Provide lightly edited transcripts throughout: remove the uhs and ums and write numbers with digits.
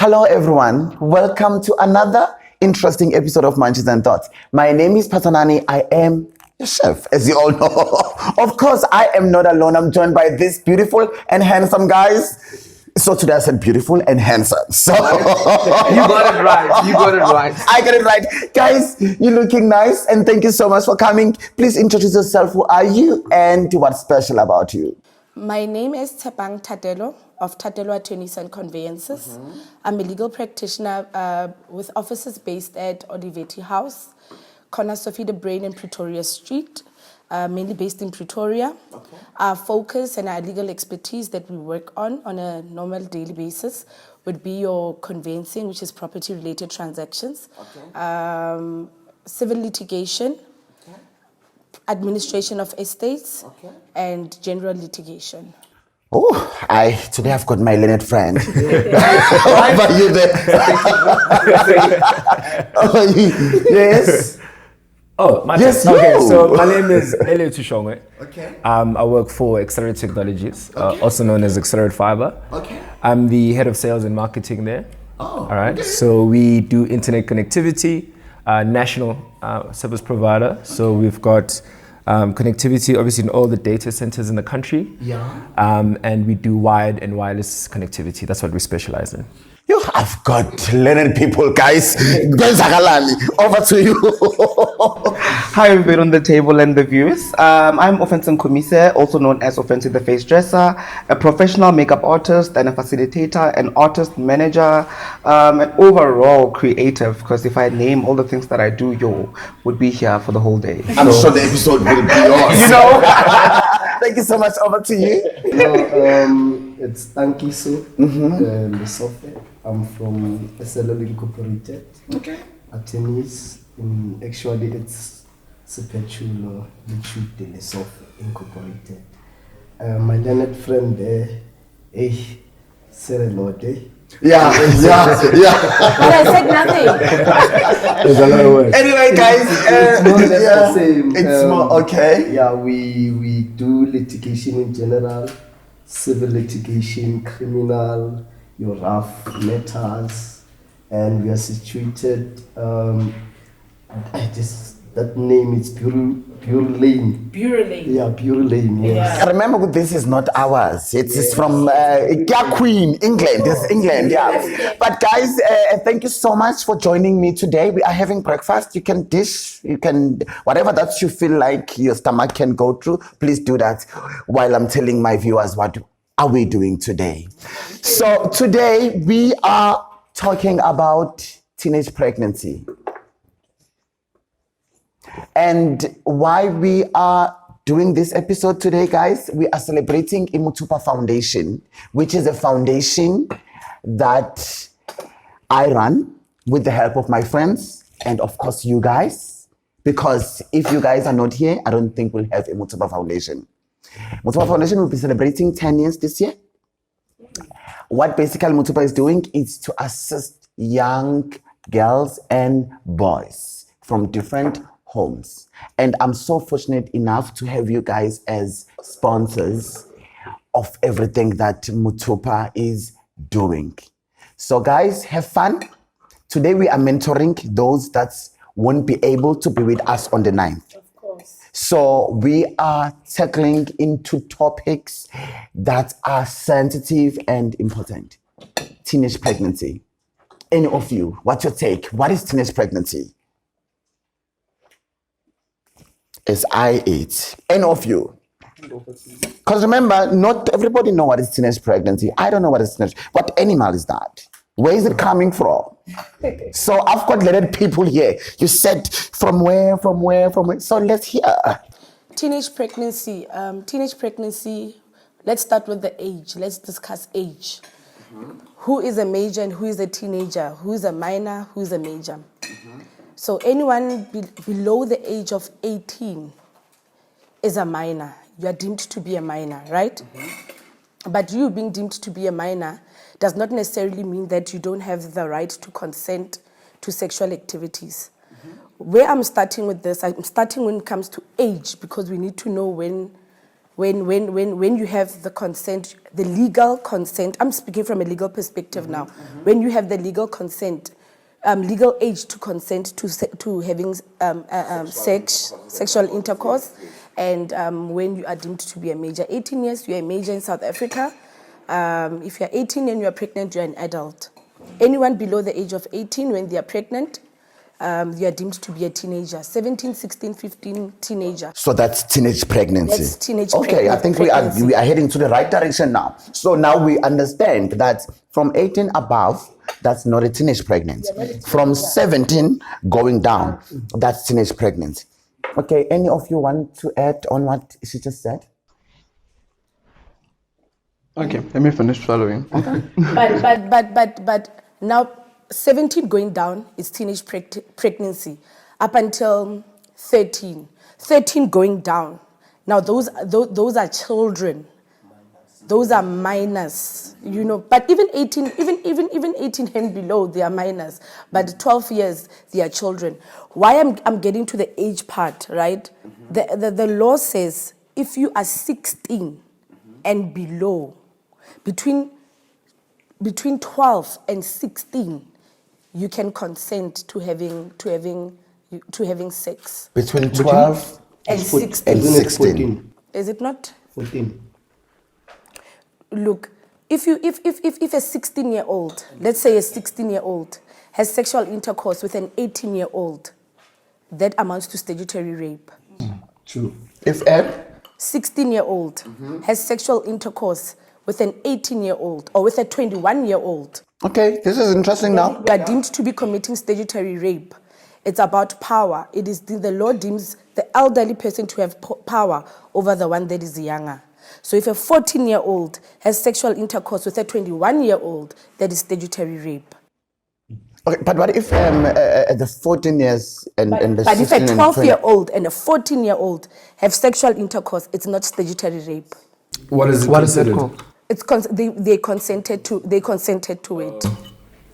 Hello everyone, welcome to another interesting episode of Munchies and Thoughts. My name is Phathanani, I am your chef, as you all know. Of course, I am not alone, I'm joined by these beautiful and handsome guys. So today I said beautiful and handsome. So you got it right. I got it right. Guys, you're looking nice and thank you so much for coming. Please introduce yourself. Who are you and what's special about you? My name is Tshepang Thatelo of Thatelo Attorneys and Conveyances. I'm a legal practitioner with offices based at Olivetti House, corner Sophie de Brain and Pretoria Street, mainly based in Pretoria. Okay. Our focus and our legal expertise that we work on a normal daily basis would be your conveyancing, which is property-related transactions, civil litigation, administration of estates, and general litigation. Oh, today I've got my learned friend. How about you there? Yes. Yes, okay, so my name is Elio Tushongwe. Okay. I work for Accelerate Technologies, also known as Accelerate Fiber. Okay. I'm the head of sales and marketing there. Oh, all right. okay. So we do internet connectivity, national service provider. So we've got connectivity, obviously, in all the data centers in the country. Yeah. And we do wired and wireless connectivity. That's what we specialize in. You have got learned people, guys. Over to you. Hi, everybody on the table and the viewers. I'm Offensive Komise, also known as Offensive the Face Dresser, a professional makeup artist and a facilitator, an artist manager, an overall creative, because if I name all the things that I do, you would be here for the whole day. I'm sure the episode will be yours. You know? Thank you so much. Over to you. It's Tankiso, the software. I'm from SLL Incorporated. Okay. Attorneys. Actually, it's Sepechulo Lichute de Software Incorporated. My learned friend there, Serelode. Yeah. But I said nothing. There's a lot of words. Anyway, guys, It's more or less the same. It's more okay. Yeah, we do litigation in general, civil litigation, criminal, your rough matters, and we are situated. That name is Bureau Lane. Bureau Lane. Yeah, Bureau Lane. Yes. Yeah. Remember, this is not ours. It's from Queen, England. It's England, yeah. But guys, thank you so much for joining me today. We are having breakfast. You can dish, whatever that you feel like your stomach can go through, please do that while I'm telling my viewers what are we doing today. So today we are talking about teenage pregnancy. And why we are doing this episode today, guys, we are celebrating Mothupa Foundation, which is a foundation that I run with the help of my friends and of course you guys, because if you guys are not here, I don't think we'll have a Mothupa Foundation. Mothupa Foundation will be celebrating 10 years this year. What basically Mothupa is doing is to assist young girls and boys from different homes. And I'm so fortunate enough to have you guys as sponsors of everything that Mothupa is doing. So guys, have fun. Today we are mentoring those that won't be able to be with us on the 9th. Of course. So we are tackling into topics that are sensitive and important. Teenage pregnancy. Any of you, what's your take? What is teenage pregnancy? As I eat. Any of you? Because remember, not everybody know what is teenage pregnancy. I don't know what is teenage. What animal is that? Where is it coming from? So I've got learned people here. You said from where? So let's hear. Teenage pregnancy. Let's start with the age. Let's discuss age. Who is a major and who is a teenager? Who is a minor? Who is a major? So anyone below the age of 18 is a minor. You are deemed to be a minor, right? But you being deemed to be a minor does not necessarily mean that you don't have the right to consent to sexual activities. Where I'm starting with this, I'm starting when it comes to age, because we need to know when when you have the consent, the legal consent, I'm speaking from a legal perspective now. When you have the legal consent, legal age to consent to having sexual intercourse, and when you are deemed to be a major. 18 years, you're a major in South Africa. If you're 18 and you're pregnant, you're an adult. Anyone below the age of 18, when they are pregnant, you are deemed to be a teenager. 17, 16, 15, teenager. So that's teenage pregnancy. That's teenage Okay, I think pregnancy. we are heading to the right direction now. So now we understand that from 18 above, that's not a teenage pregnancy. From 17 going down, that's teenage pregnancy. Okay, any of you want to add on what she just said? Okay, let me finish following. But now 17 going down is teenage pregnancy up until 13. 13 going down. Now those are children. Those are minors, you know. But even 18, even 18 and below, they are minors. But 12 years, they are children. Why I'm getting to the age part, right? The law says if you are 16 and below, between 12 and 16, you can consent to having sex. Between 12 and 16. and Isn't it 16. 14? Is it not? 14. Look, if a 16-year-old, let's say a 16-year-old, has sexual intercourse with an 18-year-old, that amounts to statutory rape. True. If a 16-year-old has sexual intercourse with an 18-year-old or with a 21-year-old, okay, this is interesting now. you are deemed to be committing statutory rape. It's about power. It is the law deems the elderly person to have power over the one that is younger. So if a 14-year-old has sexual intercourse with a 21-year-old, that is statutory rape. Okay, but what if the 14 years and the But if 16 a and 12-year-old and a 14-year-old have sexual intercourse, it's not statutory rape. What is it What is that considered? called? It's they consented to it.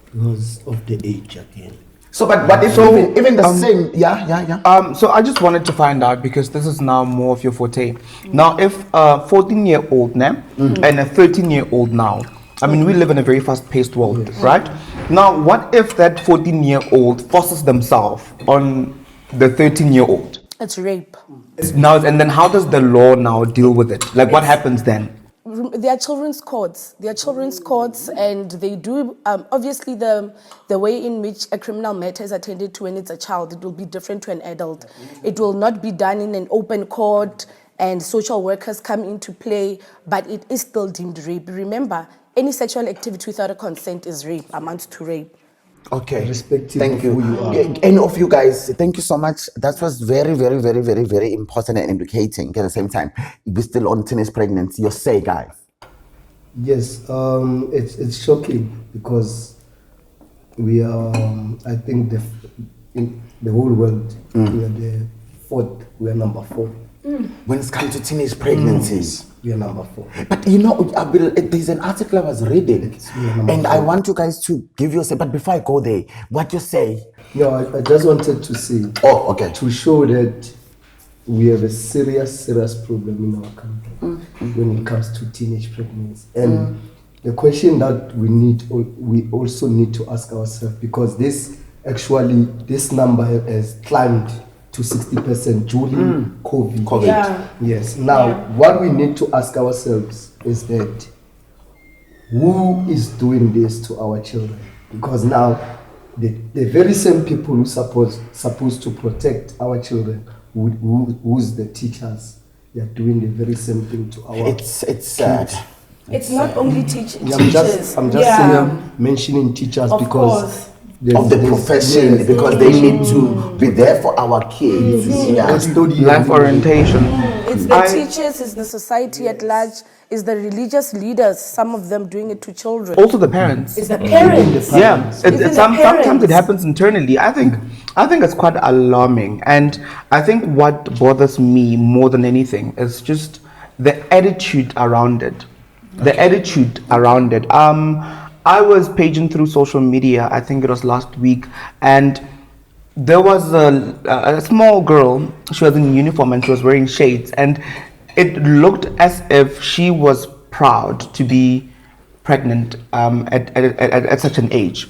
Because of the age again. So, but if even the same, yeah. So I just wanted to find out, because this is now more of your forte. Now, if a 14-year-old now and a 13-year-old now, I mean, we live in a very fast-paced world, right? Now, what if that 14-year-old forces themselves on the 13-year-old? It's rape. Now, and then how does the law now deal with it? Like, what happens then? There are children's courts. And they do obviously the way in which a criminal matter is attended to when it's a child, it will be different to an adult. It will not be done in an open court and social workers come into play, but it is still deemed rape. Remember, any sexual activity without a consent is rape, amounts to rape. Okay. Irrespective Thank of you. who you are. Any of you guys, thank you so much. That was very, very, very, very, very important and educating at the same time. We're still on teenage pregnancy. You say, guys. Yes, it's shocking because we are, I think, in the whole world, we are the fourth, we are number 4. When it's come to teenage pregnancies. We are number 4. But you know, there's an article I was reading, and I want you guys to give your say. But before I go there, what you say? No, I just wanted to say, Okay. to show that we have a serious problem in our country when it comes to teenage pregnancy. And the question that we also need to ask ourselves, because this number has climbed to 60% during COVID. Yeah. Yes. Now, what we need to ask ourselves is that who is doing this to our children? Because now, the very same people who supposed to protect our children, who's the teachers, they are doing the very same thing to our It's sad. It's not only teachers. I'm just saying, mentioning teachers Of because course. Of the profession, because they need to be there for our kids. Yeah. Life orientation. It's the teachers, it's the society at large, it's the religious leaders, some of them doing it to children. Also the parents. It's the parents. Yeah, Even the sometimes parents. it happens internally. I think it's quite alarming, and I think what bothers me more than anything is just the attitude around it. I was paging through social media, I think it was last week, and there was a small girl. She was in uniform and she was wearing shades, and it looked as if she was proud to be pregnant at such an age.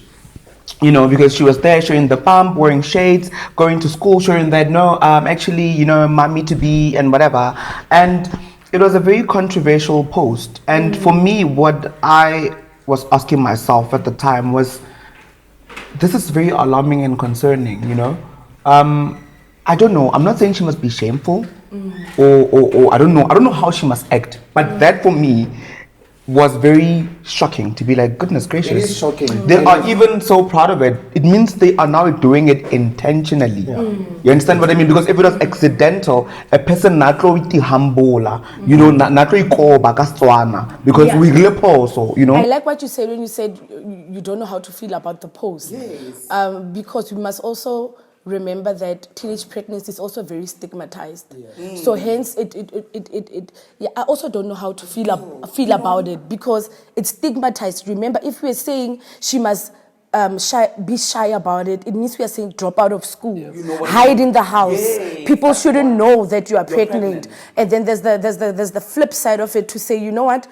You know, because she was there showing the pump, wearing shades, going to school, showing that no, actually, you know, mommy to be and whatever. And it was a very controversial post. And for me, what I was asking myself at the time was, this is very alarming and concerning, you know. I don't know. I'm not saying she must be shameful, or I don't know how she must act. But that for me was very shocking, to be like, goodness gracious. It is shocking. They are even so proud of it. It means they are now doing it intentionally. You understand what I mean? Because if it was accidental, a person natro iti hambola, you know, natro ikoba kaswana, because we glip also, you know. I like what you said when you said you don't know how to feel about the post. Yes. Because we must also remember that teenage pregnancy is also very stigmatized. So hence, I also don't know how to feel about it, because it's stigmatized. Remember, if we're saying she must be shy about it, it means we are saying drop out of school, hide in the house. People shouldn't know that you are pregnant. And then there's the flip side of it to say, you know what,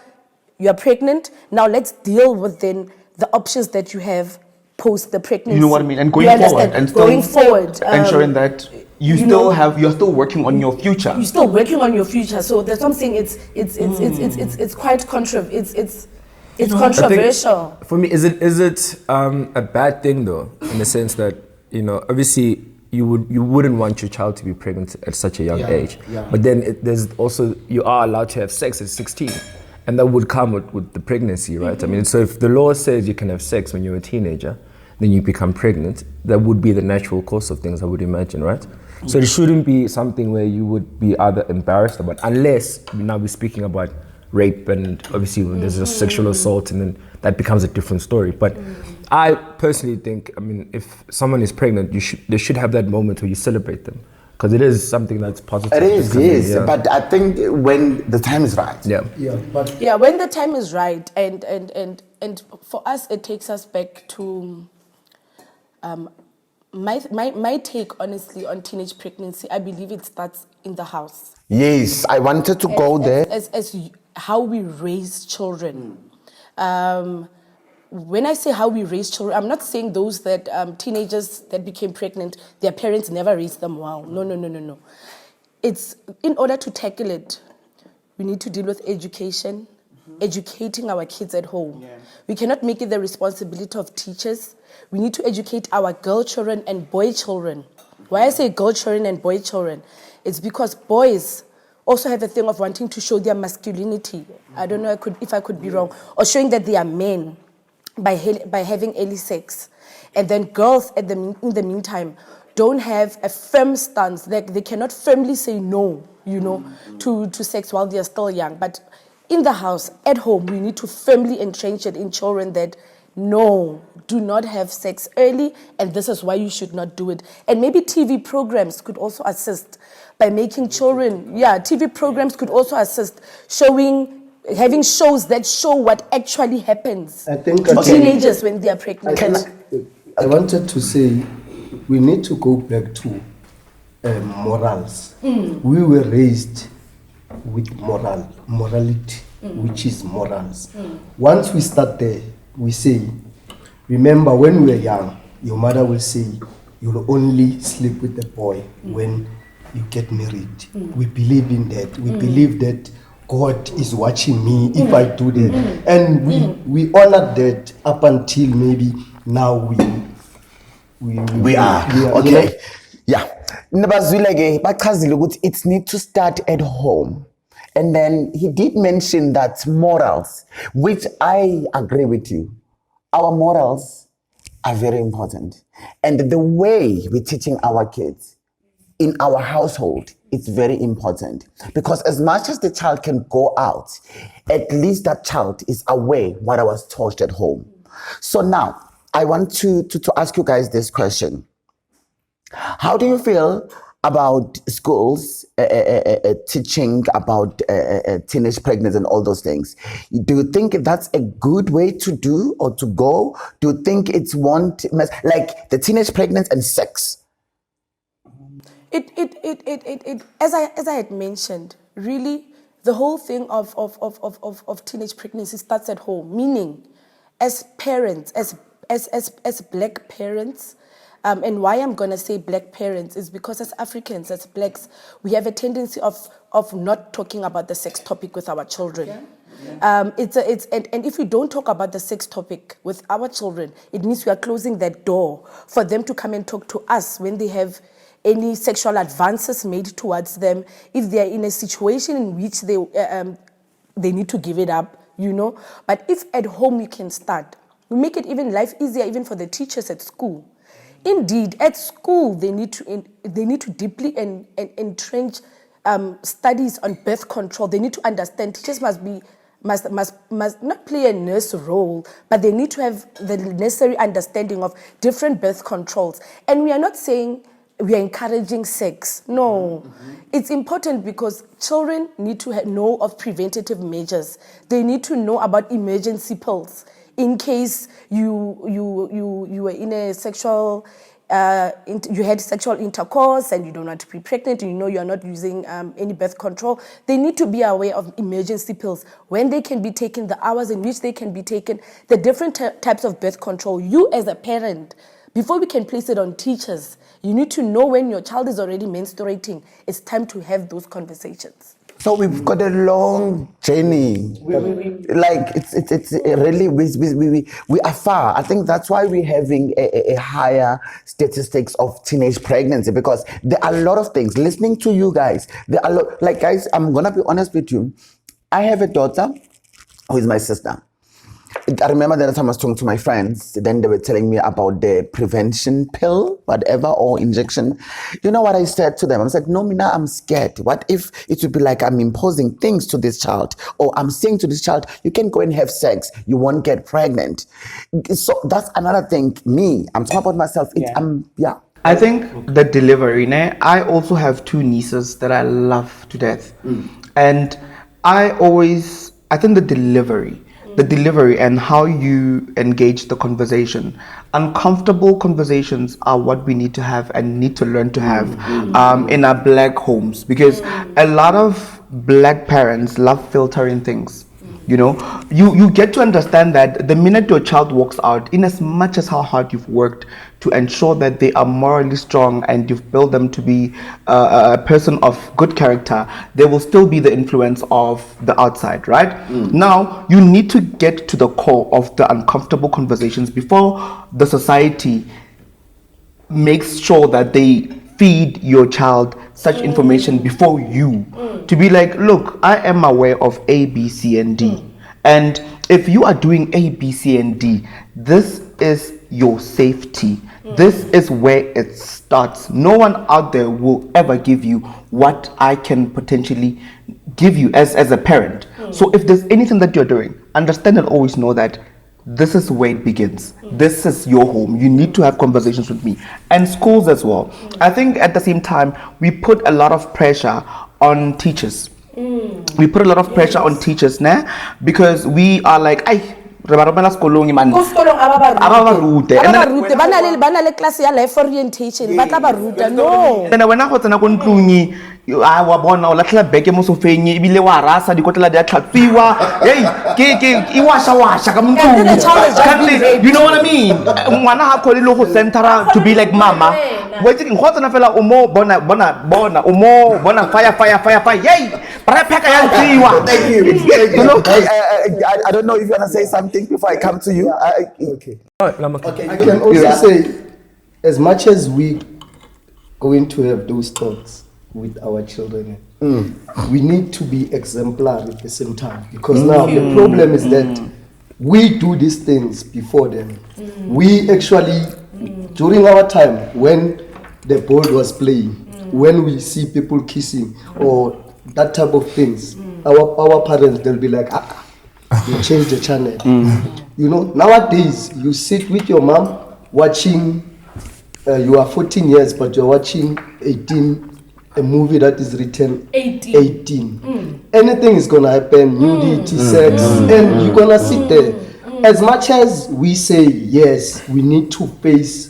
you are pregnant. Now let's deal with then the options that you have post the pregnancy. You know what I mean? And going forward, ensuring that you're still working on your future. You're still working on your future. So there's something. It's quite it's controversial. For me, is it a bad thing though, in the sense that, you know, obviously you wouldn't want your child to be pregnant at such a young age, but then there's also, you are allowed to have sex at 16. And that would come with the pregnancy, right? I mean, so if the law says you can have sex when you're a teenager, then you become pregnant, that would be the natural course of things, I would imagine, right? So it shouldn't be something where you would be either embarrassed about, unless now we're speaking about rape, and obviously when there's a sexual assault, and then that becomes a different story. But I personally think, I mean, if someone is pregnant, they should have that moment where you celebrate them. Because it is something that's positive. It is, yes. But I think when the time is right. When the time is right, and for us, it takes us back to my take, honestly, on teenage pregnancy. I believe it starts in the house. Yes, I wanted to go there. As how we raise children. When I say how we raise children, I'm not saying those that teenagers that became pregnant, their parents never raised them well. No. It's, in order to tackle it, we need to deal with education, educating our kids at home. We cannot make it the responsibility of teachers. We need to educate our girl children and boy children. Why I say girl children and boy children, it's because boys also have a thing of wanting to show their masculinity. I don't know if I could be wrong, or showing that they are men by having early sex. And then girls in the meantime don't have a firm stance. Like they cannot firmly say no, you know, to sex while they're still young. But in the house, at home, we need to firmly entrench it in children that no, do not have sex early, and this is why you should not do it. And maybe TV programs could also assist by making children, TV programs could also assist, having shows that show what actually happens to teenagers when they are pregnant. I wanted to say, we need to go back to morals. We were raised with morality, which is morals. Once we start there, we say, remember when we were young, your mother will say, you'll only sleep with the boy when you get married. We believe in that. We believe that God is watching me if I do that. And we honor that up until maybe now we are. Okay. Nabazwilege bachazile ukuthi it needs to start at home. And then he did mention that morals, which I agree with you. Our morals are very important. And the way we're teaching our kids in our household, it's very important. Because as much as the child can go out, at least that child is aware what I was taught at home. So now, I want to ask you guys this question. How do you feel about schools teaching about teenage pregnancy and all those things? Do you think that's a good way to do or to go? Do you think it's like the teenage pregnancy and sex? As I had mentioned, really, the whole thing of teenage pregnancy starts at home, meaning as parents, as black parents, and why I'm going to say black parents is because as Africans, as blacks, we have a tendency of not talking about the sex topic with our children. And if we don't talk about the sex topic with our children, it means we are closing that door for them to come and talk to us when they have any sexual advances made towards them, if they are in a situation in which they need to give it up, you know. But if at home we can start, we make it even life easier even for the teachers at school. Indeed, at school they need to deeply entrench studies on birth control. They need to understand. Teachers must not play a nurse role, but they need to have the necessary understanding of different birth controls. And we are not saying we are encouraging sex. No. It's important because children need to know of preventative measures. They need to know about emergency pills in case you were in a sexual, you had sexual intercourse and you don't want to be pregnant and you know you're not using any birth control. They need to be aware of emergency pills, when they can be taken, the hours in which they can be taken, the different types of birth control. You as a parent, before we can place it on teachers, you need to know when your child is already menstruating. It's time to have those conversations. So we've got a long journey. Like it's really we are far. I think that's why we're having a higher statistics of teenage pregnancy, because there are a lot of things. Listening to you guys, there are like guys. I'm gonna be honest with you. I have a daughter who is my sister. I remember that time I was talking to my friends, then they were telling me about the prevention pill, whatever, or injection. You know what I said to them? I was like, no, Mina, I'm scared. What if it would be like I'm imposing things to this child, or I'm saying to this child, you can go and have sex, you won't get pregnant. So that's another thing. I'm talking about myself. I think the delivery, I also have two nieces that I love to death. And I think the delivery and how you engage the conversation. Uncomfortable conversations are what we need to have and need to learn to have in our black homes, because a lot of black parents love filtering things. You know, you get to understand that the minute your child walks out, in as much as how hard you've worked to ensure that they are morally strong and you've built them to be a person of good character, there will still be the influence of the outside, right? Now, you need to get to the core of the uncomfortable conversations before the society makes sure that they feed your child such information before you, to be like, look, I am aware of A, B, C, and D. And if you are doing A, B, C, and D, this is your safety. This is where it starts. No one out there will ever give you what I can potentially give you as a parent. So if there's anything that you're doing, understand and always know that this is where it begins. This is your home. You need to have conversations with me. And schools as well. I think at the same time, we put a lot of pressure on teachers. We put a lot of pressure on teachers now, because we are like, ay, and then when I got an I wa bona o latlhela beke mo sofeng ebile wa rasa dikotlela di a tlhapiwa ke washa ka montlong. You know what I mean? Ngwana ha khole lo go centera to be like mama. Wait ke ngotsana fela o mo bona o mo bona fire yay pra pheka ya tsiwa. Thank you. I don't know if you want to say something before I come to you. Okay. I can also say, as much as we going to have those talks with our children, we need to be exemplary at the same time, because now the problem is that we do these things before them. We actually, during our time when the ball was playing, when we see people kissing or that type of things, our parents, they'll be like, you change the channel. You know, nowadays you sit with your mom watching, you are 14 years but you're watching 18, a movie that is written 18. Anything is gonna happen, nudity, sex, and you're gonna sit there. As much as we say yes, we need to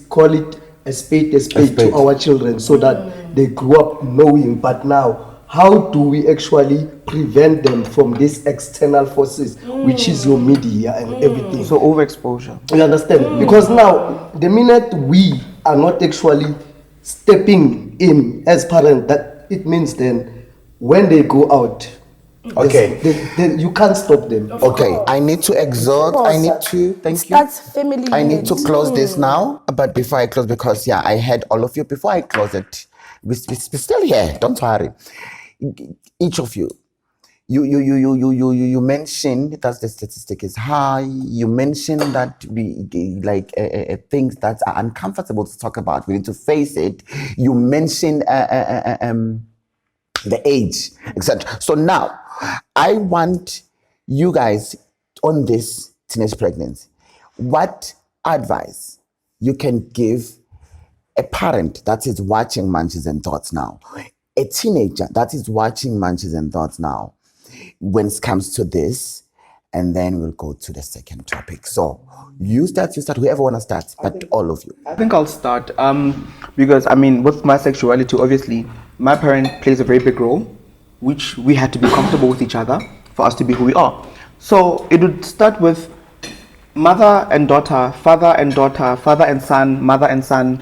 call it a spade to our children, so that they grow up knowing. But now how do we actually prevent them from these external forces, which is your media and everything? So overexposure. You understand? Because now, the minute we are not actually stepping in as parents, that it means then when they go out, Okay. you can't stop them. Okay, I need to exhort. I need to. Thank you. That's family. I need to close this now. But before I close, because I had all of you. Before I close it, we're still here. Don't worry. Each of you. You mentioned that the statistic is high. You mentioned that we like things that are uncomfortable to talk about. We need to face it. You mentioned the age, etc. So now, I want you guys on this teenage pregnancy. What advice you can give a parent that is watching Munches and Thoughts now, a teenager that is watching Munches and Thoughts now, when it comes to this, and then we'll go to the second topic. So you start, whoever want to start, but all of you. I think I'll start because I mean, with my sexuality, obviously, my parent plays a very big role, which we had to be comfortable with each other for us to be who we are. So it would start with mother and daughter, father and daughter, father and son, mother and son,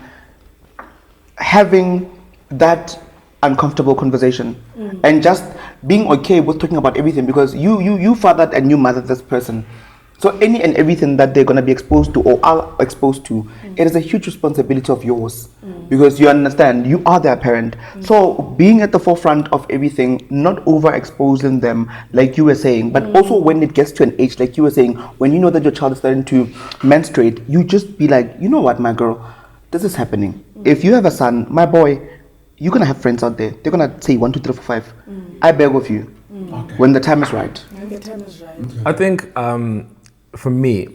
having that uncomfortable conversation and just being okay with talking about everything, because you fathered and you mothered this person. So any and everything that they're going to be exposed to or are exposed to, it is a huge responsibility of yours, because you understand, you are their parent. So being at the forefront of everything, not overexposing them, like you were saying, but also when it gets to an age, like you were saying, when you know that your child is starting to menstruate, you just be like, you know what, my girl, this is happening. If you have a son, my boy, you're going to have friends out there. They're going to say 1, 2, 3, 4, 5. I beg of you, when the time is right. The time is right. I think for me,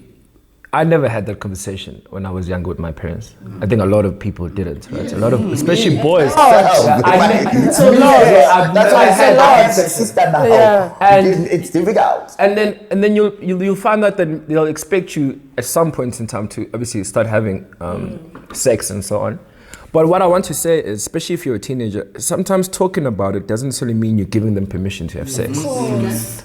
I never had that conversation when I was younger with my parents. I think a lot of people didn't, right? A lot of, especially boys. That's why I said I have a sister now. Yeah. And it's difficult. And then you'll find out that they'll expect you at some point in time to obviously start having sex and so on. But what I want to say is, especially if you're a teenager, sometimes talking about it doesn't necessarily mean you're giving them permission to have sex.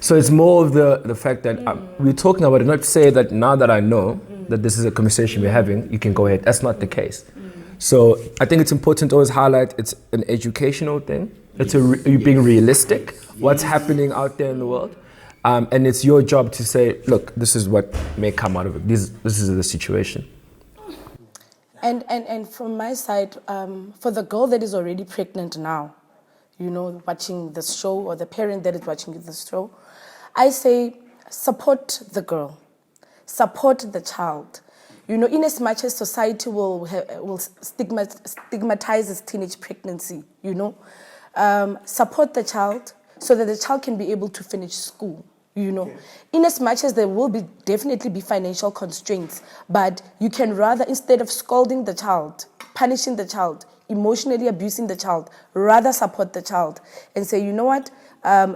So it's more of the fact that we're talking about it, not to say that now that I know that this is a conversation we're having, you can go ahead. That's not the case. So I think it's important to always highlight it's an educational thing. It's you're being realistic, what's happening out there in the world. And it's your job to say, look, this is what may come out of it. This is the situation. And from my side, for the girl that is already pregnant now, watching this show, or the parent that is watching this show, I say support the girl, support the child. In as much as society will stigmatize this teenage pregnancy, support the child so that the child can be able to finish school. In as much as there will definitely be financial constraints, but you can rather, instead of scolding the child, punishing the child, emotionally abusing the child, rather support the child and say, you know what,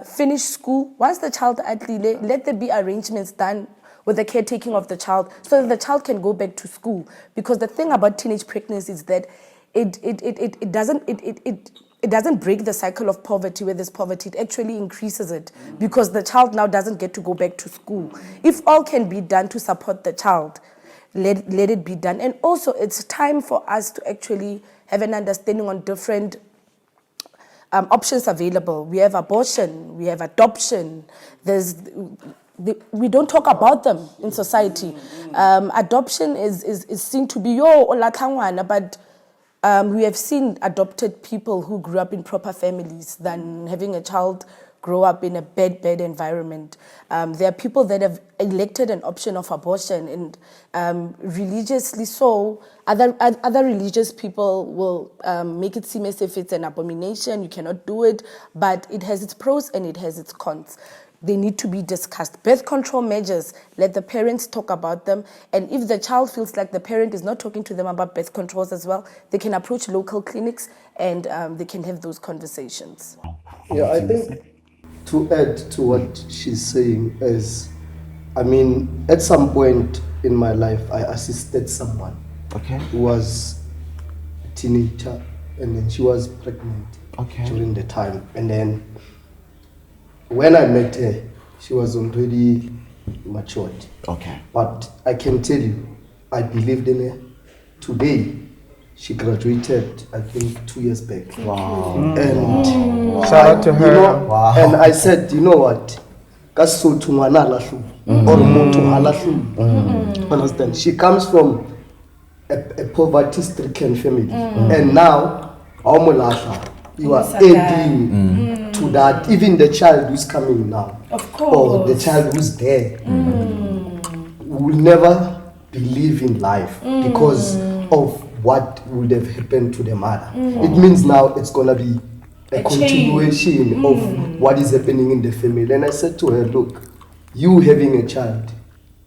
finish school. Once the child let there be arrangements done with the caretaking of the child so that the child can go back to school. Because the thing about teenage pregnancy is that it doesn't break the cycle of poverty where there's poverty. It actually increases it because the child now doesn't get to go back to school. If all can be done to support the child, let it be done. And also, it's time for us to actually have an understanding on different options available. We have abortion, we have adoption. We don't talk about them in society. Adoption is seen to be but we have seen adopted people who grew up in proper families than having a child grow up in a bad environment. There are people that have elected an option of abortion, and religiously so, other religious people will make it seem as if it's an abomination, you cannot do it, but it has its pros and it has its cons. They need to be discussed. Birth control measures, let the parents talk about them. And if the child feels like the parent is not talking to them about birth controls as well, they can approach local clinics and they can have those conversations. Yeah, I think to add to what she's saying is, at some point in my life, I assisted someone who was a teenager and then she was pregnant. during the time. And then when I met her, she was already matured. Okay. But I can tell you, I believed in her. Today, she graduated, I think, 2 years back. Wow. And Shout out to her. You know, and I said, you know what? Understand? She comes from a poverty-stricken family, and now you are adding to that. Even the child who's coming now, Of course. or the child who's there, will never believe in life because of what would have happened to the mother. It means now it's gonna be a continuation of what is happening in the family. And I said to her, look, you having a child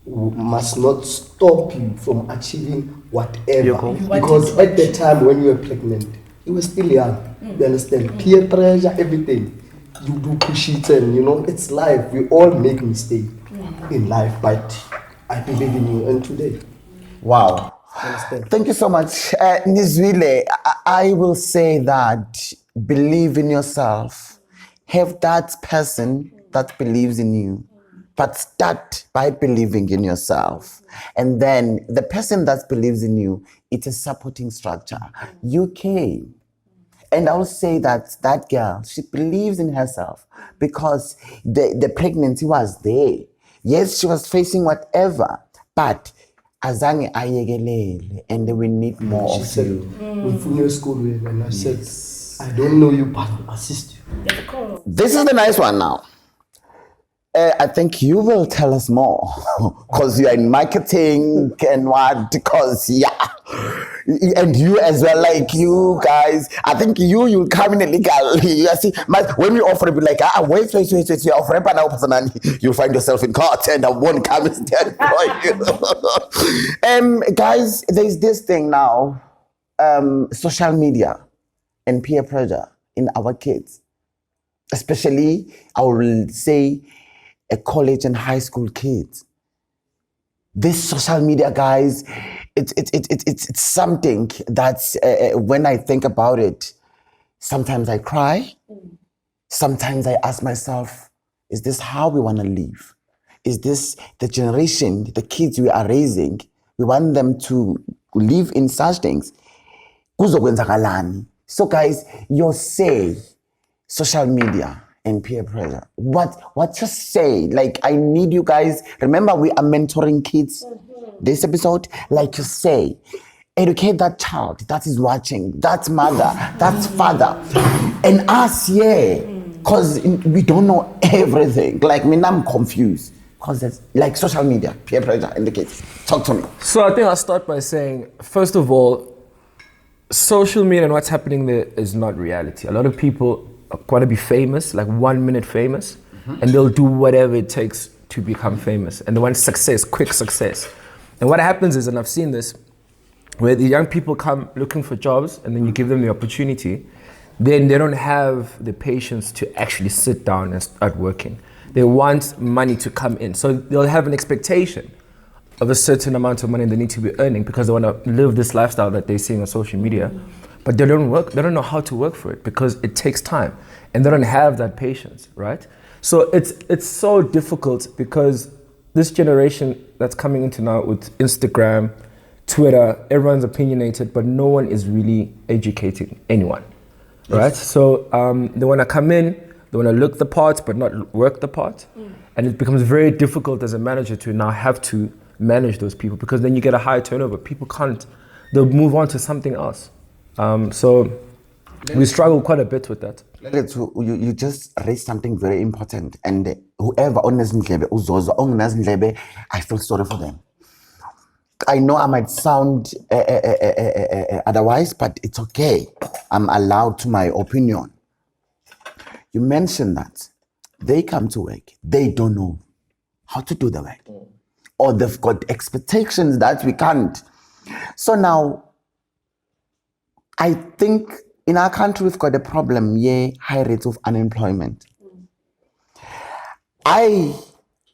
must not stop you from achieving whatever. Because at the time when you were pregnant, you were still young. You understand? Peer pressure, everything. You do push it, and you know, it's life. We all make mistakes in life, but I believe in you. And today, Wow. understand? Thank you so much. Nizwile, I will say that believe in yourself. Have that person that believes in you. But start by believing in yourself. And then the person that believes in you, it's a supporting structure. You came. And I will say that that girl, she believes in herself because the pregnancy was there. Yes, she was facing whatever, but azange ayekelele, and we need more She of said, you. we finished school with, and I said, I don't know you, but I'll assist you. This is the nice one now. I think you will tell us more because you are in marketing and what, because and you as well, like you guys, I think you'll come in illegal. You see, when we offer it, be like, wait, you offer it now, Phathanani, you'll find yourself in court and I won't come and stand for you. Guys, there's this thing now, social media and peer pressure in our kids, especially, I will say, a college and high school kids. This social media, guys, it's something that's, when I think about it, sometimes I cry. Sometimes I ask myself, is this how we want to live? Is this the generation, the kids we are raising? We want them to live in such things. Kuzokwenzakalani? So guys, your say, social media and peer pressure. What you say? Like, I need you guys. Remember, we are mentoring kids. This episode, like you say, educate that child that is watching, that mother, that father, and us, because we don't know everything. Like me, I'm confused because it's like social media, peer pressure, and the kids. Talk to me. So I think I'll start by saying, first of all, social media and what's happening there is not reality. A lot of people want to be famous, like 1 minute famous, and they'll do whatever it takes to become famous. And they want success, quick success. And what happens is, and I've seen this, where the young people come looking for jobs and then you give them the opportunity, then they don't have the patience to actually sit down and start working. They want money to come in. So they'll have an expectation of a certain amount of money they need to be earning because they want to live this lifestyle that they're seeing on social media. But they don't know how to work for it because it takes time and they don't have that patience, right? So it's so difficult because this generation that's coming into now with Instagram, Twitter, everyone's opinionated, but no one is really educating anyone, right? So they want to come in, they want to look the part, but not work the part. And it becomes very difficult as a manager to now have to manage those people because then you get a higher turnover. People can't, they'll move on to something else. So we struggle quite a bit with that. You just raised something very important, and whoever I feel sorry for them. I know I might sound otherwise, but it's okay. I'm allowed to my opinion. You mentioned that they come to work, they don't know how to do the work, or they've got expectations that we can't. So now, I think in our country, we've got a problem, high rates of unemployment. I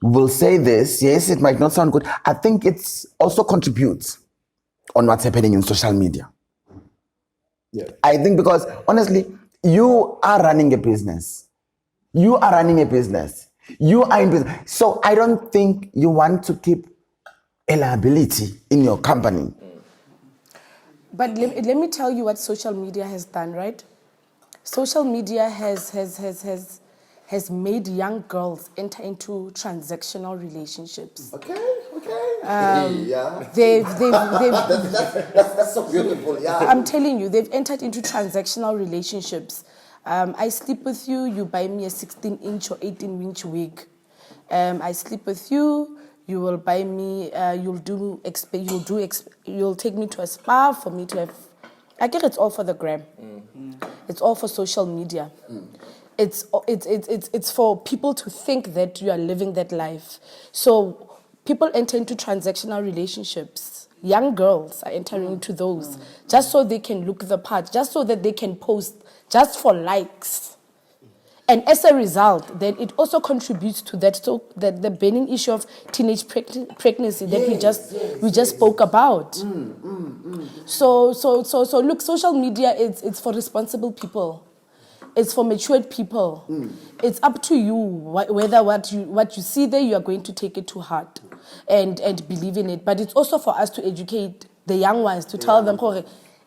will say this, yes, it might not sound good. I think it also contributes on what's happening in social media. I think because, honestly, you are running a business. You are running a business. You are in business. So I don't think you want to keep a liability in your company. But let me tell you what social media has done, right? Social media has made young girls enter into transactional relationships. Okay. That's so beautiful. Yeah. I'm telling you, they've entered into transactional relationships. I sleep with you, you buy me a 16-inch or 18-inch wig. I sleep with you, you will buy me, you'll take me to a spa for me to have. I guess it's all for the gram. It's all for social media. It's for people to think that you are living that life. So people enter into transactional relationships. Young girls are entering into those just so they can look the part, just so that they can post, just for likes. And as a result, then it also contributes to that, so that the burning issue of teenage pregnancy that we just spoke about. So look, social media it's for responsible people. It's for matured people. It's up to you whether what you see there you are going to take it to heart and believe in it. But it's also for us to educate the young ones, to tell them,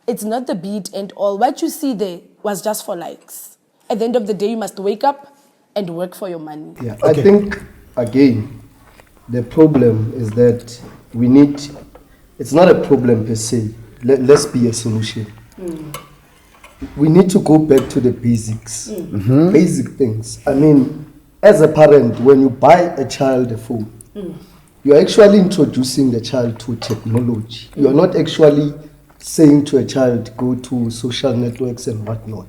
it's not the beat and all. What you see there was just for likes. At the end of the day, you must wake up and work for your money. Yeah, okay. I think, again, the problem is that we need, it's not a problem per se. Let's be a solution. We need to go back to the basics, basic things. I mean, as a parent, when you buy a child a phone, you're actually introducing the child to technology. You're not actually saying to a child, go to social networks and whatnot.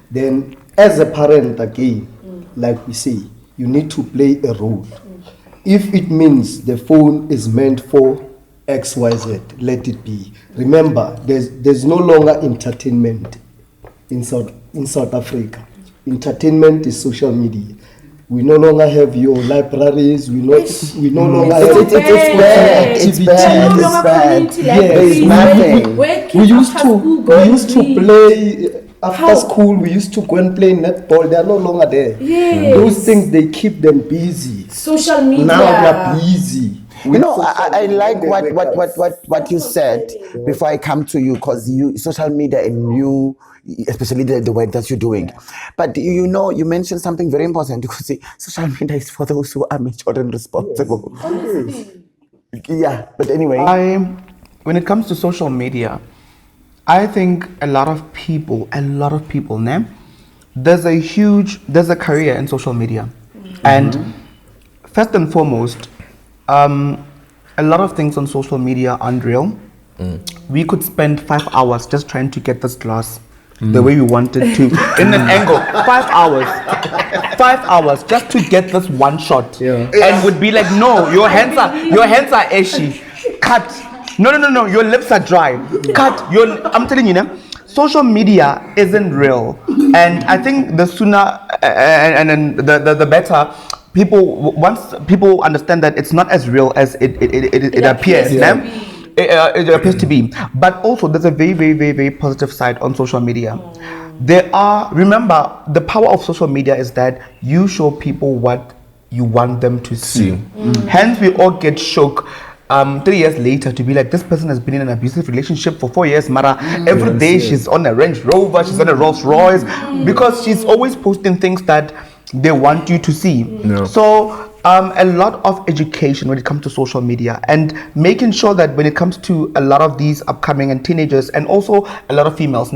Then, as a parent, again, like we say, you need to play a role. If it means the phone is meant for XYZ, let it be. Remember, there's no longer entertainment in South Africa. Entertainment is social media. We no longer have your libraries. We no longer have It's bad. There's nothing. We used to play after school. We used to go and play netball. They are no longer there. Those things, they keep them busy. Social media. Now they are busy. You know, I like what you said before I come to you, because social media and you, especially the work that you're doing. But you know, you mentioned something very important, because social media is for those who are mature and responsible. Yeah, but anyway. When it comes to social media, I think a lot of people, there's a career in social media. And first and foremost, a lot of things on social media aren't real. We could spend 5 hours just trying to get this glass the way we wanted to, in an angle. 5 hours just to get this one shot, and would be like, no, your hands are ashy. Cut. No, your lips are dry. Cut. I'm telling you now, social media isn't real, and I think the sooner and the better. Once people understand that it's not as real as it appears. It appears to be. But also, there's a very, very, very, very positive side on social media. Remember, the power of social media is that you show people what you want them to see. Hence, we all get shook 3 years later to be like, this person has been in an abusive relationship for 4 years, Mara. Every day she's on a Range Rover, she's on a Rolls Royce, because she's always posting things that they want you to see. So a lot of education when it comes to social media, and making sure that when it comes to a lot of these upcoming and teenagers, and also a lot of females,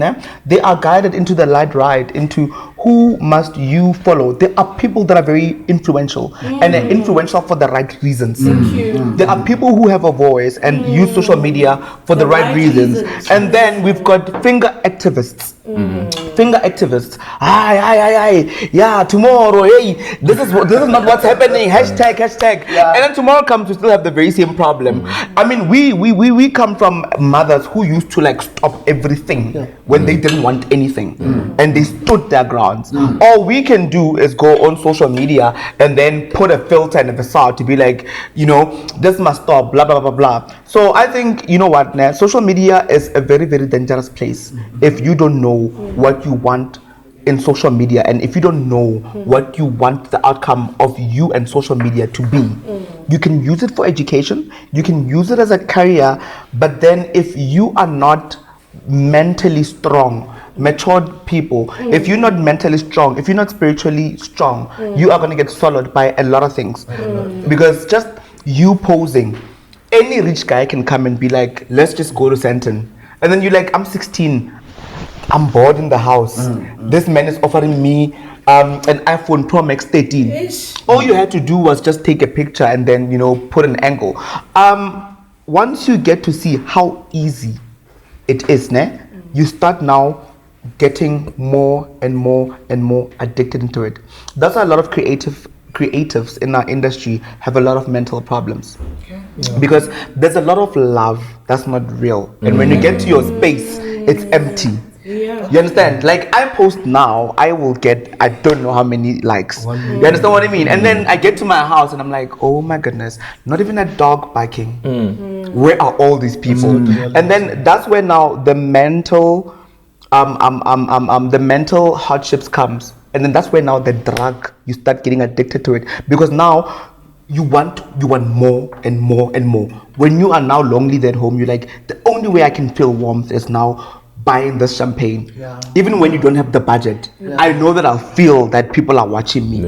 they are guided into the light ride, into who must you follow. There are people that are very influential, and they're influential for the right reasons. There are people who have a voice and use social media for the right reasons. And then we've got finger activists. Finger activists. Yeah, tomorrow, hey, this is not what's happening. Hashtag. And then tomorrow comes, we still have the very same problem. I mean, we come from mothers who used to like stop everything when they didn't want anything, and they stood their grounds. All we can do is go on social media and then put a filter and a facade to be like, this must stop, blah blah blah blah. So I think, you know what, social media is a very, very dangerous place if you don't know what you want in social media, and if you don't know what you want the outcome of you and social media to be, you can use it for education, you can use it as a career, but then if you are not mentally strong, matured people, if you're not mentally strong, if you're not spiritually strong, you are going to get swallowed by a lot of things. Because just you posing, any rich guy can come and be like, let's just go to Santon, and then you're like, I'm 16, I'm bored in the house. This man is offering me an iPhone Pro Max 13. All you had to do was just take a picture and then, put an angle. Once you get to see how easy it is, you start now getting more and more and more addicted into it. That's why a lot of creatives in our industry have a lot of mental problems. Because there's a lot of love that's not real. And when you get to your space, it's empty. You understand? Like, I post now, I will get, I don't know how many likes. You understand what I mean? And then I get to my house and I'm like, oh my goodness, not even a dog barking. Where are all these people? And then that's where now the mental hardships comes. And then that's where now the drug, you start getting addicted to it, because now you want more and more and more. When you are now lonely at home, you're like, the only way I can feel warmth is now buying this champagne. Even when you don't have the budget, I know that I'll feel that people are watching me.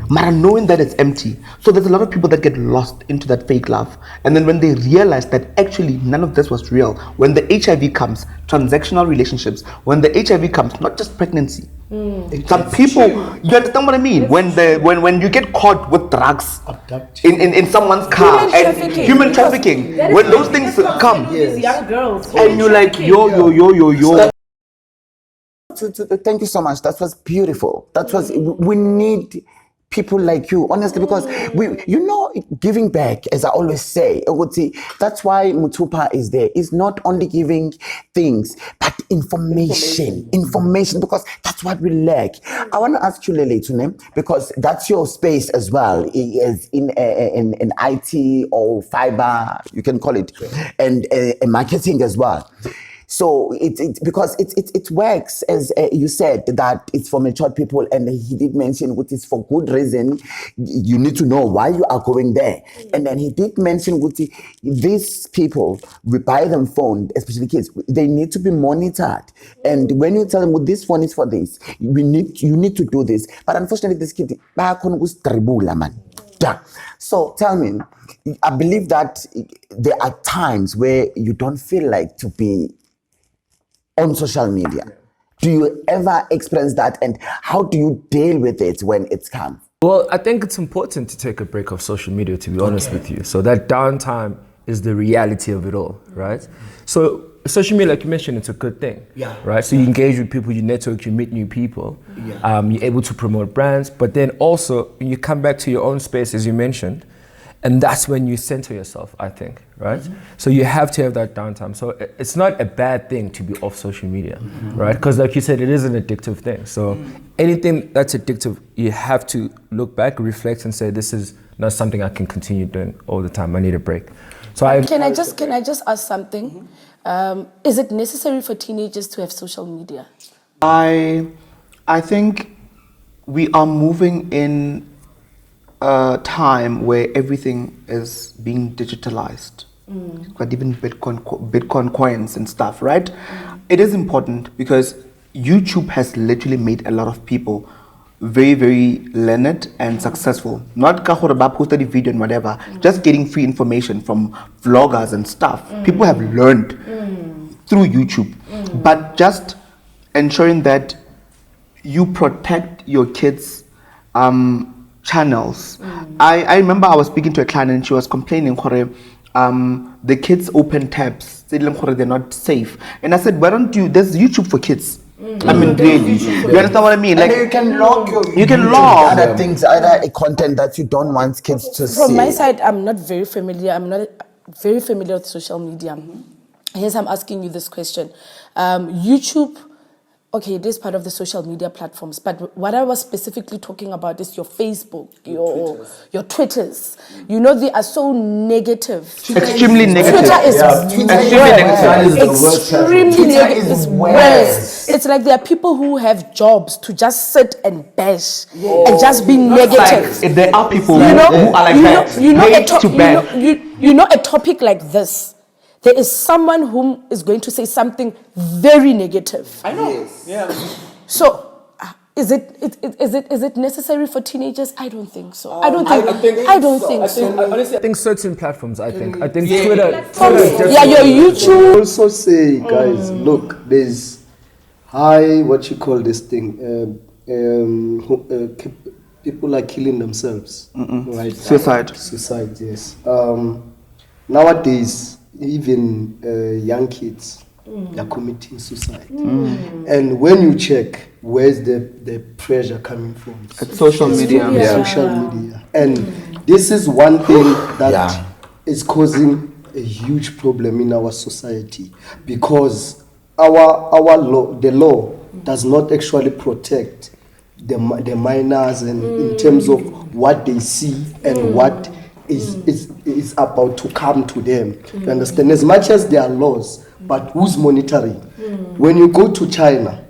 But knowing that it's empty. So there's a lot of people that get lost into that fake love, and then when they realize that actually none of this was real, when the HIV comes, transactional relationships, when the HIV comes, not just pregnancy. Some people, you understand what I mean? When you get caught with drugs in someone's car, and human trafficking, when those things come, These young girls, and you're like, yo. Thank you so much. That was beautiful. We need people like you, honestly, because giving back, as I always say, that's why Mothupa is there. It's not only giving things, but information, because that's what we lack. I want to ask you, Lele, because that's your space as well, is in IT or fiber, you can call it, and marketing as well. So because it works, as you said, that it's for matured people, and he did mention what is for good reason. You need to know why you are going there. And then he did mention what these people, we buy them phone, especially kids, they need to be monitored. And when you tell them, well, this phone is for this, you need to do this. But unfortunately, this kid, man. Yeah. So tell me, I believe that there are times where you don't feel like to be on social media. Do you ever experience that, and how do you deal with it when it comes? Well, I think it's important to take a break off social media, to be honest with you. So that downtime is the reality of it all, right? So social media, like you mentioned, it's a good thing, right? So you engage with people, you network, you meet new people, you're able to promote brands, but then also you come back to your own space, as you mentioned, and that's when you center yourself, I think, right? So you have to have that downtime. So it's not a bad thing to be off social media, right? Because like you said, it is an addictive thing. So anything that's addictive, you have to look back, reflect, and say, this is not something I can continue doing all the time. I need a break. So Can I just ask something? Is it necessary for teenagers to have social media? I think we are moving in a time where everything is being digitalized. But even Bitcoin coins and stuff, right? It is important because YouTube has literally made a lot of people very, very learned and successful. Not kahoraba posted a video and whatever, just getting free information from vloggers and stuff. People have learned through YouTube, but just ensuring that you protect your kids' channels. I remember I was speaking to a client and she was complaining, the kids open tabs, they're not safe. And I said, why don't you, there's YouTube for kids. I mean, really, you understand what I mean? Like, you can log other things, other content that you don't want kids to see. From my side, I'm not very familiar with social media. Hence, I'm asking you this question. YouTube okay, it is part of the social media platforms, but what I was specifically talking about is your Facebook, your Twitters. You know, they are so negative. Extremely negative. Twitter is extremely negative. is It's worse. It's like there are people who have jobs to just sit and bash and just be negative. Like, there are people You know, who are like that. you know a topic like this. There is someone who is going to say something very negative. I know. So, is it necessary for teenagers? I don't think so. I don't think so. Honestly, I think certain platforms. I think Twitter. Yeah, your YouTube. Also say, guys, look, there's what you call this thing? People are killing themselves, right? Suicide, yes. Nowadays, even young kids are committing suicide. And when you check, where's the pressure coming from? It's social media. Social media. And this is one thing that is causing a huge problem in our society, because our law, the law does not actually protect the minors, and in terms of what they see and what is about to come to them. You understand? As much as there are laws, but who's monitoring? When you go to China,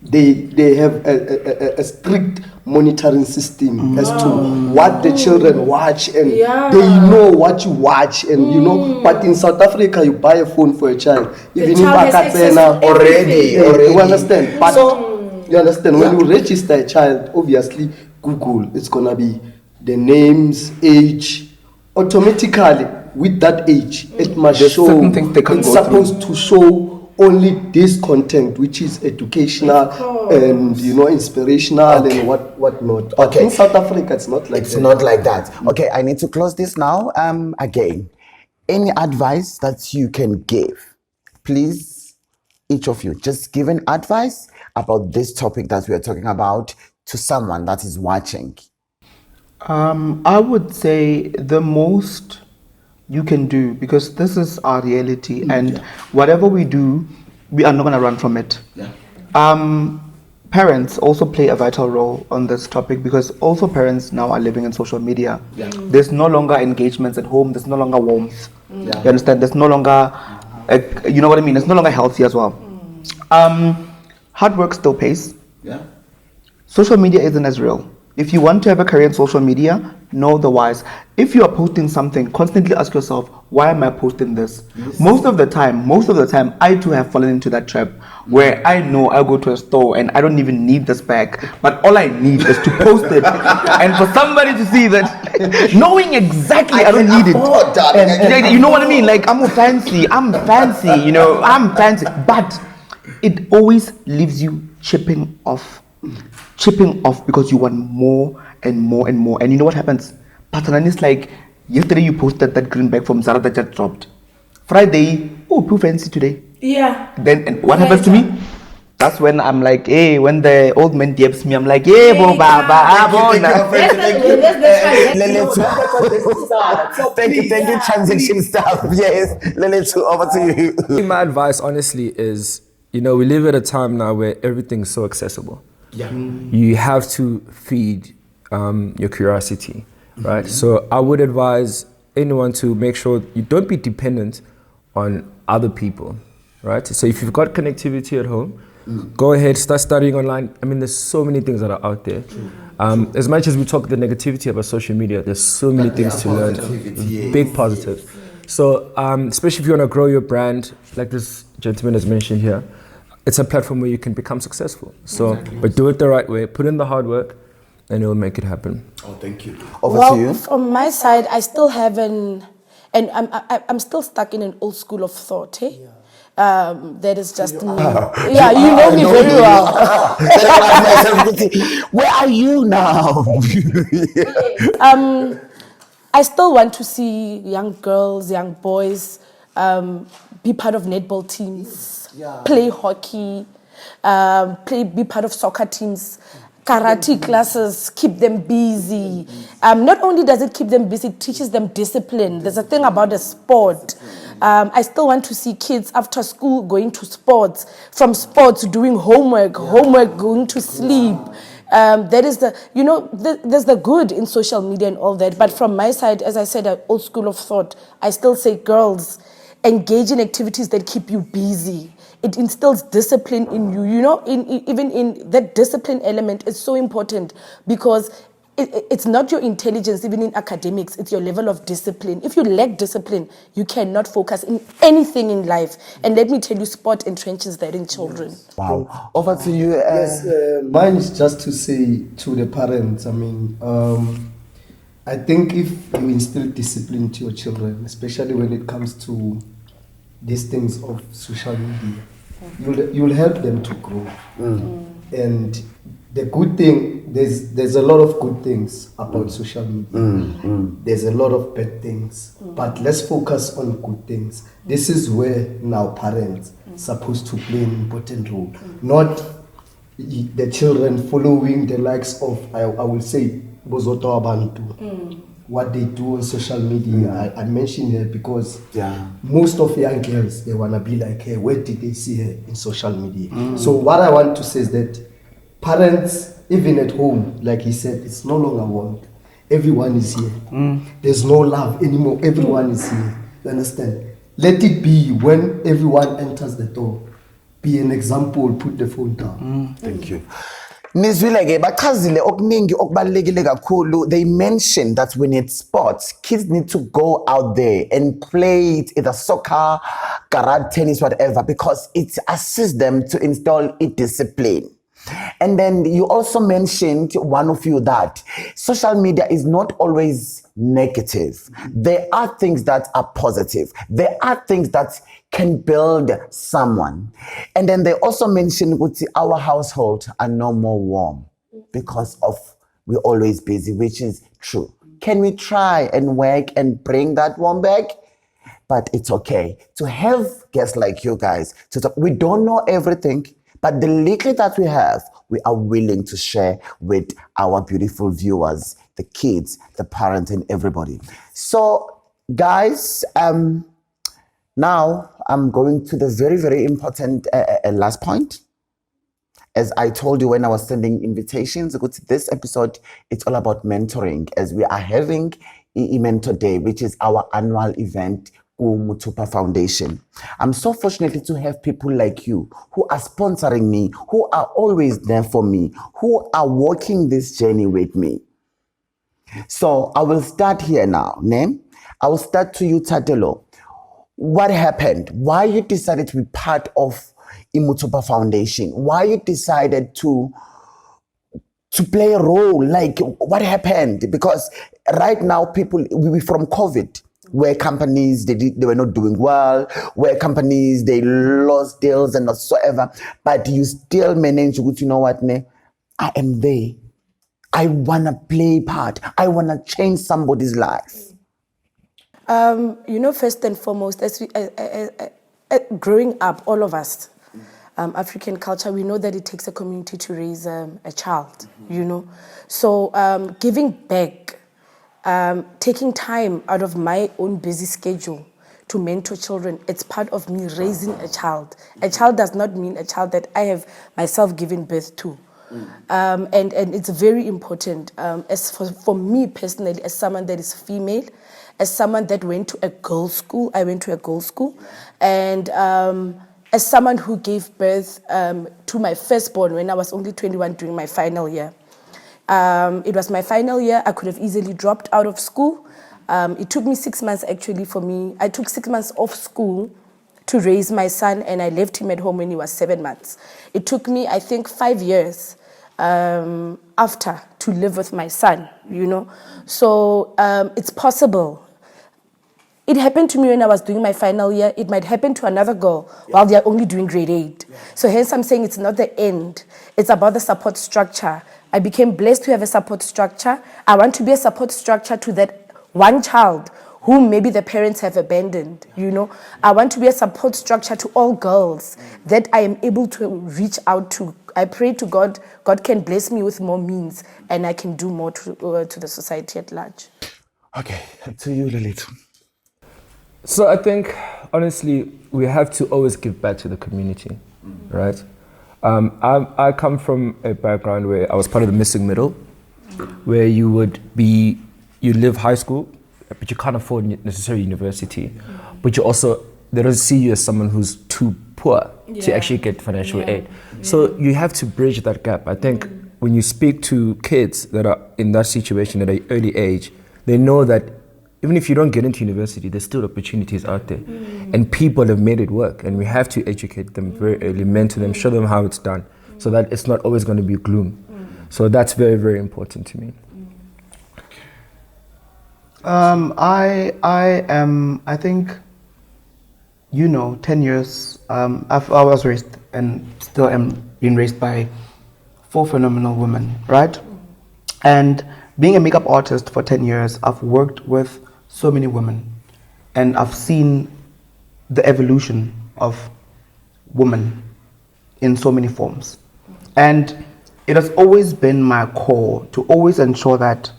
they have a strict monitoring system as to what the children watch, and they know what you watch, and you know. But in South Africa, you buy a phone for a child, even if already. You understand? But you understand, when you register a child, obviously Google, it's gonna be the names, age, automatically with that age, it must show. Certain things they can it's go supposed to show only this content, which is educational and inspirational and whatnot. But in South Africa, it's not like that. It's not like that. Okay, I need to close this now. Again, any advice that you can give, please, each of you, just give an advice about this topic that we are talking about to someone that is watching. I would say the most you can do, because this is our reality, and whatever we do, we are not going to run from it. Parents also play a vital role on this topic, because also parents now are living in social media. There's no longer engagements at home. There's no longer warmth. You understand? There's no longer, you know what I mean? It's no longer healthy as well. Hard work still pays. Social media isn't as real. If you want to have a career in social media, know the whys. If you are posting something, constantly ask yourself, why am I posting this? Most of the time, I too have fallen into that trap, where I know I go to a store and I don't even need this bag, but all I need is to post it, and for somebody to see that, knowing exactly I don't need it. And, you know what I mean? Like, I'm fancy, but it always leaves you chipping off because you want more and more and more. And you know what happens? Phathanani is like, yesterday you posted that green bag from Zara that just dropped. Friday, too fancy today. Yeah. Then and what happens to me? That's when I'm like, hey, when the old man dips me, I'm like, hey, Thank you, transition stuff. Yes, Leletu, over to you. My advice, honestly, is, we live at a time now where everything's so accessible. You have to feed your curiosity, right? So I would advise anyone to make sure you don't be dependent on other people, right? So if you've got connectivity at home, go ahead, start studying online. I mean, there's so many things that are out there. As much as we talk the negativity about social media, there's so many things to learn, big positives. So especially if you want to grow your brand, like this gentleman has mentioned here, it's a platform where you can become successful. So, but do it the right way, put in the hard work, and it will make it happen. Oh, thank you. Over to you. From my side, I still haven't, and I'm still stuck in an old school of thought. That is just me. Yeah, you know me very well. Where are you now? I still want to see young girls, young boys be part of netball teams, play hockey, be part of soccer teams, karate classes, keep them busy. Not only does it keep them busy, it teaches them discipline. There's a thing about the sport. I still want to see kids after school going to sports, from sports doing homework, going to sleep. That is there's the good in social media and all that. But from my side, as I said, an old school of thought, I still say, girls, engage in activities that keep you busy. It instills discipline in you. Even in that discipline element is so important, because it's not your intelligence, even in academics, it's your level of discipline. If you lack discipline, you cannot focus in anything in life. And let me tell you, sport entrenches that in children. Wow. Over to you. Yes, mine is just to say to the parents, I think if you instill discipline to your children, especially when it comes to these things of social media, you'll help them to grow. And the good thing, there's a lot of good things about social media. There's a lot of bad things, but let's focus on good things. This is where now parents supposed to play an important role, not the children following the likes of, I will say, bozoto abantu. What they do on social media. I mentioned her because most of young girls, they want to be like her. Where did they see her? In social media. So what I want to say is that parents, even at home, like he said, it's no longer want. Everyone is here. There's no love anymore. Everyone is here. You understand? Let it be when everyone enters the door. Be an example, put the phone down. Thank you. Nizwileke bachazile okuningi okubalekile kakhulu. They mentioned that when it's sports, kids need to go out there and play it, either soccer, karate, tennis, whatever, because it assists them to install a discipline. And then you also mentioned, one of you, that social media is not always negative. There are things that are positive. There are things that can build someone. And then they also mentioned our household are no more warm because of we're always busy, which is true. Can we try and work and bring that warm back? But it's okay to have guests like you guys to talk. We don't know everything, but the little that we have, we are willing to share with our beautiful viewers, the kids, the parents, and everybody. So, guys, now I'm going to the very, very important last point. As I told you when I was sending invitations, this episode, it's all about mentoring, as we are having a Mentor Day, which is our annual event Mothupa Foundation. I'm so fortunate to have people like you who are sponsoring me, who are always there for me, who are walking this journey with me. So I will start here now. I will start to you, Tatelo. What happened? Why you decided to be part of Mothupa Foundation? Why you decided to play a role? Like, what happened? Because right now, people, we from COVID, where companies, they were not doing well, where companies, they lost deals and whatsoever, but you still manage to, you know what, I am there. I want to play part. I want to change somebody's life. First and foremost, as growing up, all of us, African culture, we know that it takes a community to raise a child, So giving back, taking time out of my own busy schedule to mentor children, it's part of me raising a child. A child does not mean a child that I have myself given birth to. And it's very important, as for me personally, as someone that is female, as someone that went to a girls' school, I went to a girls' school, and as someone who gave birth to my firstborn when I was only 21 during my final year. It was my final year. I could have easily dropped out of school. It took me 6 months actually for me. I took 6 months off school to raise my son, and I left him at home when he was 7 months. It took me, I think, 5 years after to live with my son, So it's possible. It happened to me when I was doing my final year. It might happen to another girl while they're only doing grade 8. So hence I'm saying it's not the end. It's about the support structure. I became blessed to have a support structure. I want to be a support structure to that one child who maybe the parents have abandoned, I want to be a support structure to all girls that I am able to reach out to. I pray to God, God can bless me with more means and I can do more to the society at large. Okay, to you, Lilith. So I think, honestly, we have to always give back to the community, right? I come from a background where I was part of the missing middle, where you live high school, but you can't afford necessarily university, but you also, they don't see you as someone who's too poor to actually get financial aid. So you have to bridge that gap. I think when you speak to kids that are in that situation at an early age, they know that even if you don't get into university, there's still opportunities out there. And people have made it work. And we have to educate them very early, mentor them, show them how it's done, so that it's not always going to be gloom. So that's very, very important to me. I think, 10 years, I was raised and still am being raised by 4 phenomenal women, right? And being a makeup artist for 10 years, I've worked with so many women, and I've seen the evolution of women in so many forms. And it has always been my core to always ensure that,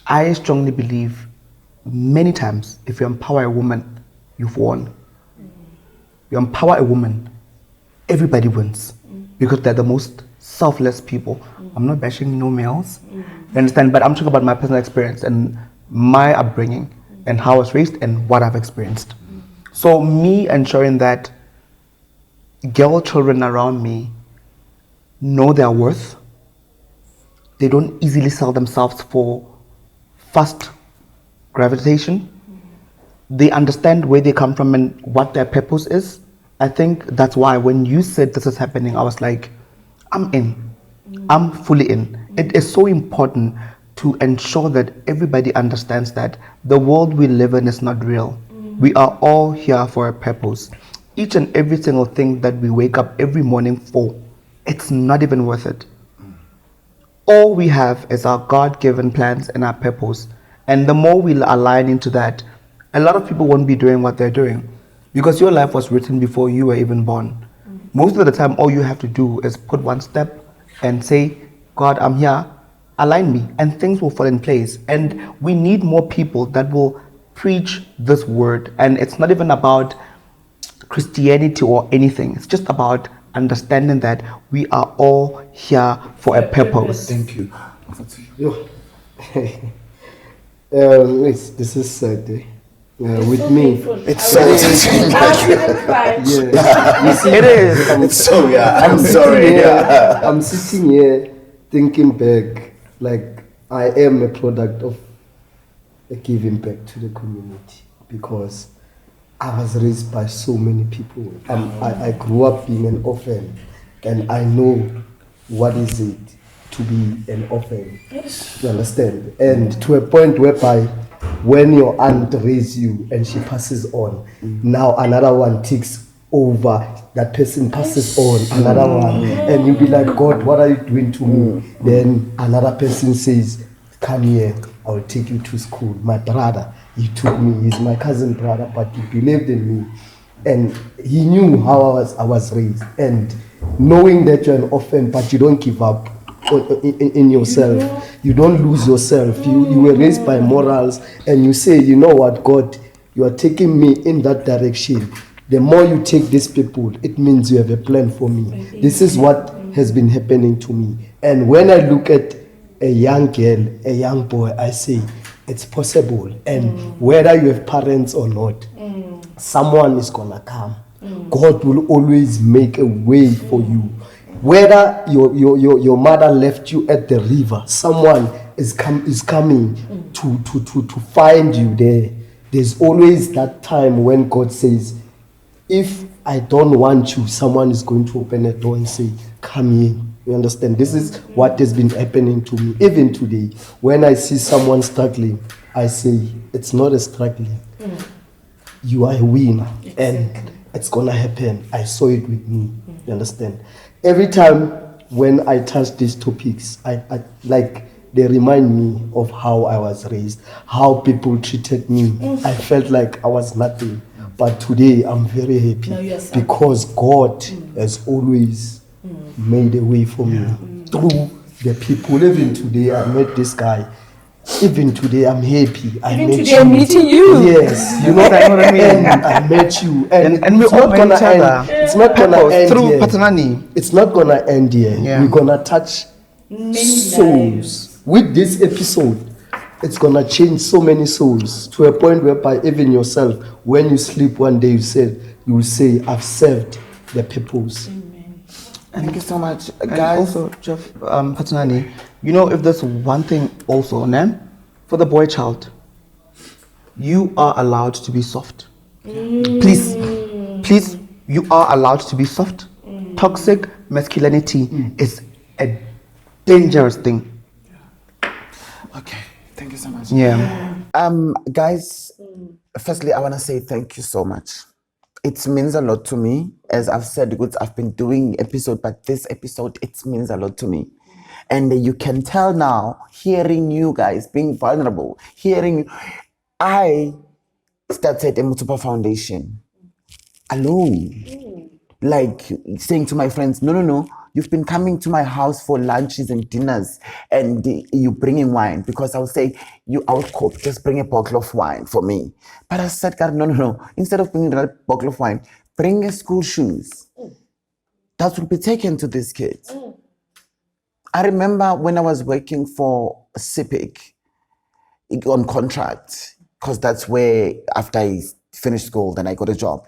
I strongly believe many times if you empower a woman, you've won. You empower a woman, everybody wins, because they're the most selfless people. I'm not bashing no males, you understand? But I'm talking about my personal experience and my upbringing and how I was raised and what I've experienced. So me ensuring that girl children around me know their worth. They don't easily sell themselves for fast gravitation. They understand where they come from and what their purpose is. I think that's why when you said this is happening, I was like, I'm in. I'm fully in. It is so important to ensure that everybody understands that the world we live in is not real. We are all here for a purpose. Each and every single thing that we wake up every morning for, it's not even worth it. All we have is our God-given plans and our purpose. And the more we align into that, a lot of people won't be doing what they're doing, because your life was written before you were even born. Most of the time, all you have to do is put one step and say, God, I'm here, align me, and things will fall in place. And we need more people that will preach this word. And it's not even about Christianity or anything. It's just about understanding that we are all here for a purpose. Thank you. This is sad. With me, It's so touching. It is. It's so, I'm sorry. I'm sitting here thinking back, like I am a product of a giving back to the community, because I was raised by so many people. I grew up being an orphan, and I know what is it to be an orphan. You understand? And to a point whereby when your aunt raised you and she passes on, now another one takes over, that person passes on, another one, and you be like, God, what are you doing to me? Then another person says, come here, I will take you to school. My brother, he took me, he's my cousin brother, but he believed in me, and he knew how I was raised. And knowing that you're an orphan, but you don't give up in yourself, you don't lose yourself, you were raised by morals, and you say, you know what, God, you are taking me in that direction. The more you take these people, it means you have a plan for me. This is what has been happening to me. And when I look at a young girl, a young boy, I say it's possible. And whether you have parents or not, someone is gonna come. God will always make a way for you. Whether your mother left you at the river, someone is coming to find you there. There's always that time when God says, if I don't want you, someone is going to open a door and say, come in. You understand? This is what has been happening to me. Even today, when I see someone struggling, I say, it's not a struggling. You are a winner. And it's going to happen. I saw it with me. You understand? Every time when I touch these topics, I like, they remind me of how I was raised, how people treated me. I felt like I was nothing. But today I'm very happy because God has always made a way for me through the people. Even today I met this guy. even today I'm happy. I met Today I'm meeting you. Yes, you know what I mean? And I met you, And we it's all not met gonna each end. other. It's not gonna end Through here. Phathanani. It's not gonna end here. Yeah. We're gonna touch souls with this episode. It's gonna change so many souls to a point whereby even yourself, when you sleep one day, you will say, "I've served the purpose." Thank you so much, And guys. also, Jeff, Phathanani, you know, if there's one thing also, for the boy child, you are allowed to be soft. Please, you are allowed to be soft. Toxic masculinity is a dangerous thing. Okay, thank you so much. Yeah. Guys, firstly, I want to say thank you so much. It means a lot to me. As I've said, I've been doing episode, but this episode, it means a lot to me. And you can tell now, hearing you guys being vulnerable, I started a Mothupa Foundation alone. Like saying to my friends, no, you've been coming to my house for lunches and dinners and you bringing wine, because I would say, you outcope, just bring a bottle of wine for me. But I said, God, no. Instead of bringing a bottle of wine, bring a school shoes. That will be taken to these kids. I remember when I was working for CPIC on contract, because that's where after I finished school, then I got a job,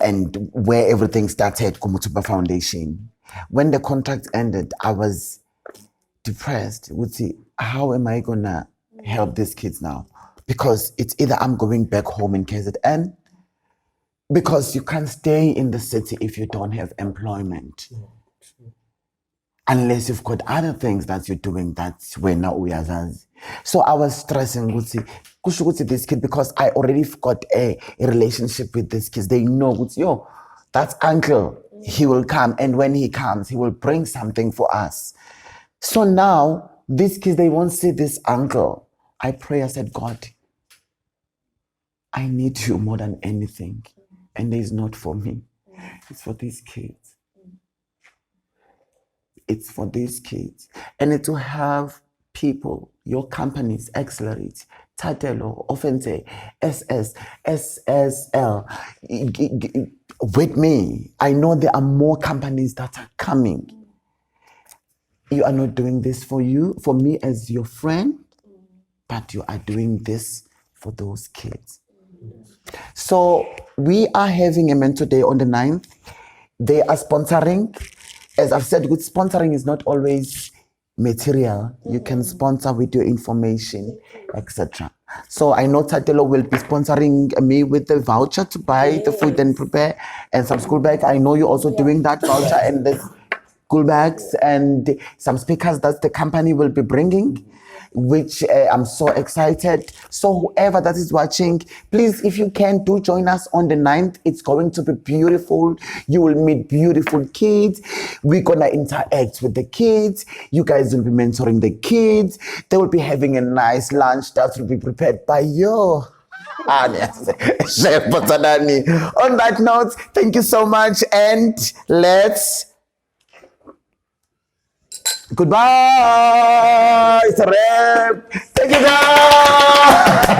and where everything started, Mothupa Foundation. When the contract ended, I was depressed. Would see, how am I gonna help these kids now? Because it's either I'm going back home in KZN, because you can't stay in the city if you don't have employment. Unless you've got other things that you're doing, that's where now we are. So I was stressing, Gucci this kid, because I already got a relationship with these kids. They know, yo, that's uncle. He will come, and when he comes, he will bring something for us. So now, these kids, they won't see this uncle. I pray, I said, God, I need you more than anything. And it's not for me. It's for these kids. It's for these kids. And it will have people, your companies, Accelerate, Tatelo, Offense, SS, SSL, with me. I know there are more companies that are coming. You are not doing this for me as your friend, but you are doing this for those kids. So we are having a mentor day on the 9th. They are sponsoring. As I've said, good sponsoring is not always material. You can sponsor with your information, etc. So I know Tatelo will be sponsoring me with the voucher to buy the food and prepare, and some school bag. I know you're also doing that voucher and the school bags and some speakers that the company will be bringing, which I'm so excited. So whoever that is watching, please, if you can, do join us on the 9th. It's going to be beautiful. You will meet beautiful kids. We're gonna interact with the kids. You guys will be mentoring the kids. They will be having a nice lunch that will be prepared by you. Chef Phathanani. On that note, thank you so much, and let's goodbye. It's a wrap. Thank you, guys.